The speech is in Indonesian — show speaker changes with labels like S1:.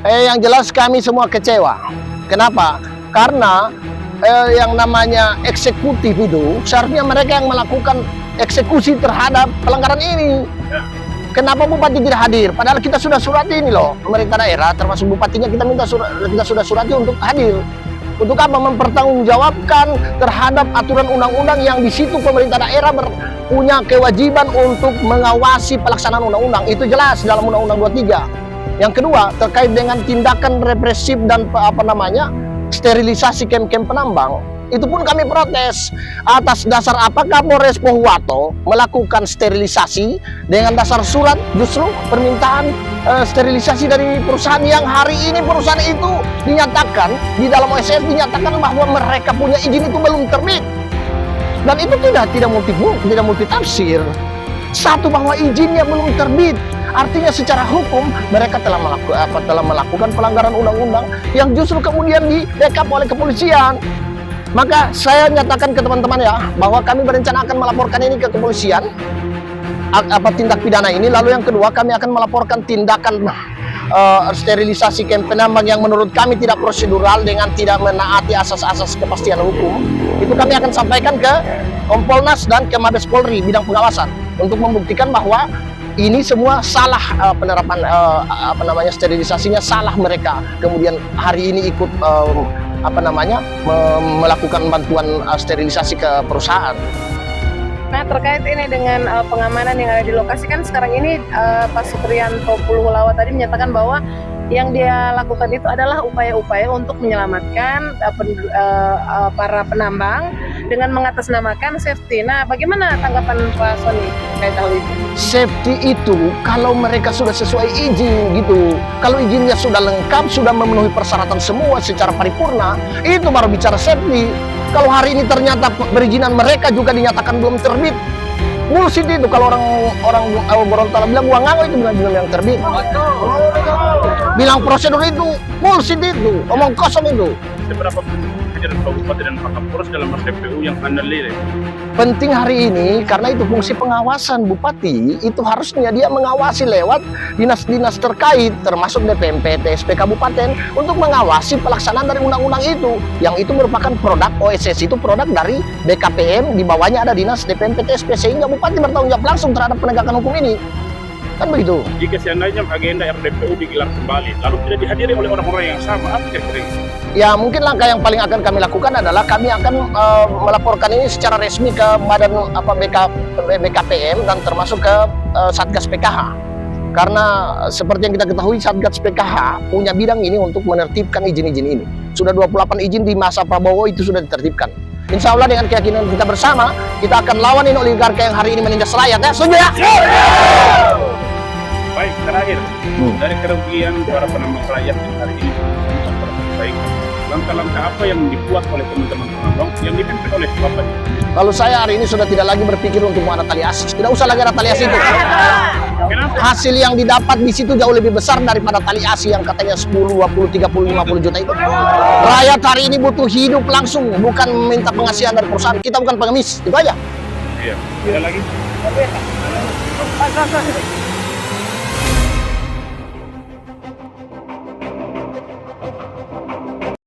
S1: Yang jelas kami semua kecewa. Kenapa? Karena yang namanya eksekutif itu seharusnya mereka yang melakukan eksekusi terhadap pelanggaran ini. Kenapa bupati tidak hadir? Padahal kita sudah surati ini loh, pemerintah daerah termasuk bupatinya kita sudah surati untuk hadir. Untuk apa? Mempertanggungjawabkan terhadap aturan undang-undang yang di situ pemerintah daerah punya kewajiban untuk mengawasi pelaksanaan undang-undang. Itu jelas dalam Undang-Undang 23. Yang kedua, terkait dengan tindakan represif dan sterilisasi kem-kem penambang. Itu pun kami protes. Atas dasar apakah Polres Pohuwato melakukan sterilisasi dengan dasar surat justru permintaan sterilisasi dari perusahaan yang hari ini perusahaan itu dinyatakan di dalam OSS dinyatakan bahwa mereka punya izin itu belum terbit. Dan itu tidak multitafsir. Satu, bahwa izinnya belum terbit. Artinya secara hukum mereka telah melakukan pelanggaran undang-undang yang justru kemudian di-backup oleh kepolisian. Maka saya nyatakan ke teman-teman ya, bahwa kami berencana akan melaporkan ini ke kepolisian, tindak pidana ini. Lalu yang kedua, kami akan melaporkan tindakan sterilisasi kem penambang yang menurut kami tidak prosedural dengan tidak menaati asas-asas kepastian hukum. Itu kami akan sampaikan ke Kompolnas dan ke Mabes Polri bidang pengawasan untuk membuktikan bahwa ini semua salah penerapan sterilisasinya, salah mereka. Kemudian hari ini ikut melakukan bantuan sterilisasi ke perusahaan.
S2: Nah, terkait ini dengan pengamanan yang ada di lokasi, kan sekarang ini Pak Supriyanto Puluhulawa tadi menyatakan bahwa yang dia lakukan itu adalah upaya-upaya untuk menyelamatkan para penambang dengan mengatasnamakan safety. Nah, bagaimana tanggapan Pak Sony terkait hal itu?
S1: Safety itu kalau mereka sudah sesuai izin gitu. Kalau izinnya sudah lengkap, sudah memenuhi persyaratan semua secara paripurna, itu baru bicara safety. Kalau hari ini ternyata perizinan mereka juga dinyatakan belum terbit, bullshit itu. Kalau orang Gorontalo bilang gua nganggo itu belum yang terbit. Bilang prosedur itu bullshit itu, omong kosong itu.
S3: Seberapa kehadiran Pak Bupati dan Pak Kapolres dalam RPPU yang Anda lihat?
S1: Penting hari ini karena itu fungsi pengawasan. Bupati itu harusnya dia mengawasi lewat dinas-dinas terkait termasuk DPMP, TSP Kabupaten untuk mengawasi pelaksanaan dari undang-undang itu. Yang itu merupakan produk OSS, itu produk dari BKPM, di bawahnya ada dinas DPMP, TSP, sehingga Bupati bertanggung jawab langsung terhadap penegakan hukum ini. Kan begitu.
S3: Jika seandainya agenda RPPU digelar kembali lalu tidak dihadiri oleh orang-orang yang sama, apa kira-kira?
S1: Ya mungkin langkah yang paling akan kami lakukan adalah kami akan melaporkan ini secara resmi ke badan BKPM dan termasuk ke Satgas PKH. Karena seperti yang kita ketahui Satgas PKH punya bidang ini untuk menertibkan izin-izin ini. Sudah 28 izin di masa Prabowo itu sudah ditertibkan. Insya Allah dengan keyakinan kita bersama, kita akan lawan ini oligarki yang hari ini menindas rakyat. Ya, setuju ya?
S3: Baik, terakhir, dari kerugian para penambang rakyat yang hari ini baik, langkah-langkah apa yang dibuat oleh teman-teman penambang yang dipimpin oleh Bapak?
S1: Kalau saya hari ini sudah tidak lagi berpikir untuk mengataliasi, tidak usah lagi retaliasi itu.
S3: Kenapa?
S1: Hasil yang didapat di situ jauh lebih besar daripada tali asi yang katanya 10, 20, 30, 50 juta itu. Rakyat hari ini butuh hidup langsung, bukan meminta pengasihan dari perusahaan. Kita bukan pengemis, itu aja.
S3: Iya, tidak lagi.